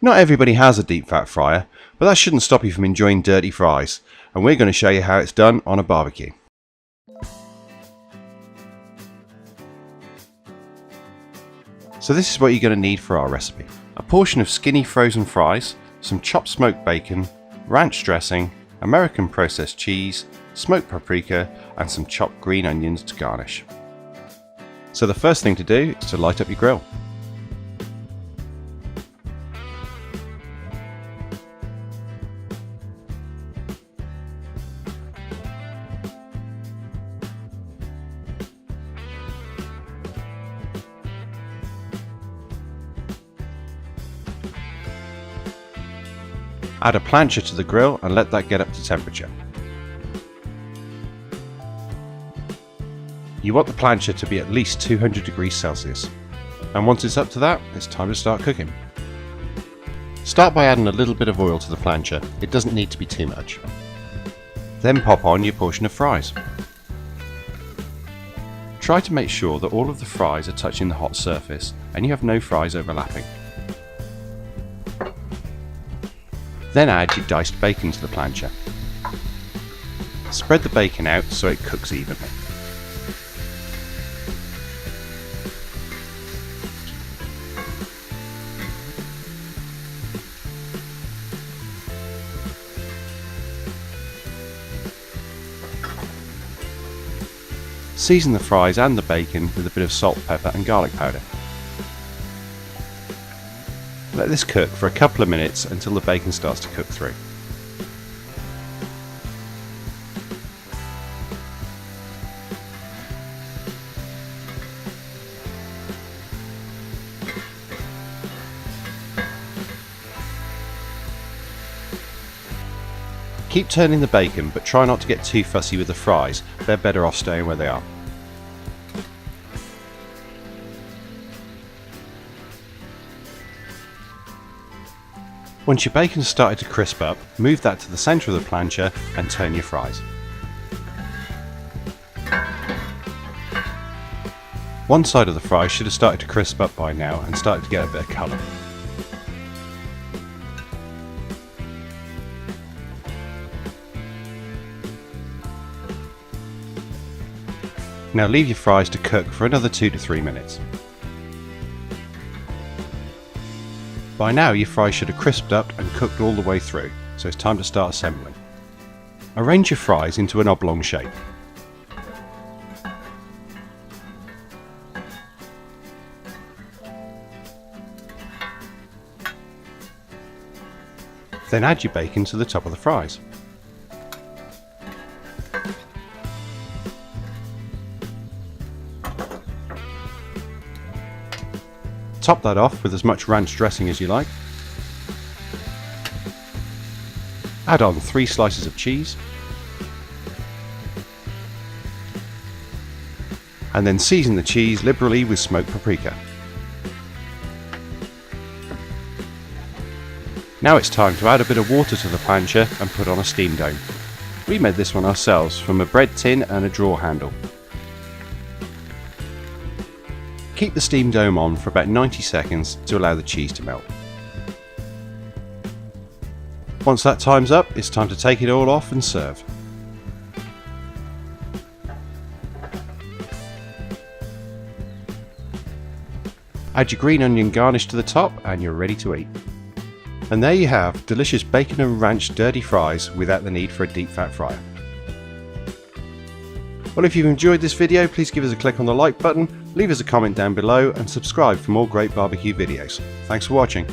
Not everybody has a deep fat fryer, but that shouldn't stop you from enjoying dirty fries, and we're going to show you how it's done on a barbecue. So this is what you're going to need for our recipe. A portion of skinny frozen fries, some chopped smoked bacon, ranch dressing, American processed cheese, smoked paprika, and some chopped green onions to garnish. So the first thing to do is to light up your grill. Add a plancha to the grill and let that get up to temperature. You want the plancha to be at least 200 degrees Celsius. And once it's up to that, it's time to start cooking. Start by adding a little bit of oil to the plancha. It doesn't need to be too much. Then pop on your portion of fries. Try to make sure that all of the fries are touching the hot surface and you have no fries overlapping. Then add your diced bacon to the plancha. Spread the bacon out so it cooks evenly. Season the fries and the bacon with a bit of salt, pepper and garlic powder. Let this cook for a couple of minutes until the bacon starts to cook through. Keep turning the bacon, but try not to get too fussy with the fries. They're better off staying where they are. Once your bacon's started to crisp up, move that to the centre of the plancha and turn your fries. One side of the fry should have started to crisp up by now and started to get a bit of colour. Now leave your fries to cook for another 2 to 3 minutes. By now your fries should have crisped up and cooked all the way through, so it's time to start assembling. Arrange your fries into an oblong shape. Then add your bacon to the top of the fries. Top that off with as much ranch dressing as you like. Add on 3 slices of cheese. And then season the cheese liberally with smoked paprika. Now it's time to add a bit of water to the plancha and put on a steam dome. We made this one ourselves from a bread tin and a drawer handle. Keep the steam dome on for about 90 seconds to allow the cheese to melt. Once that time's up, it's time to take it all off and serve. Add your green onion garnish to the top and you're ready to eat. And there you have delicious bacon and ranch dirty fries without the need for a deep fat fryer. Well, if you've enjoyed this video, please give us a click on the like button, leave us a comment down below and subscribe for more great barbecue videos. Thanks for watching.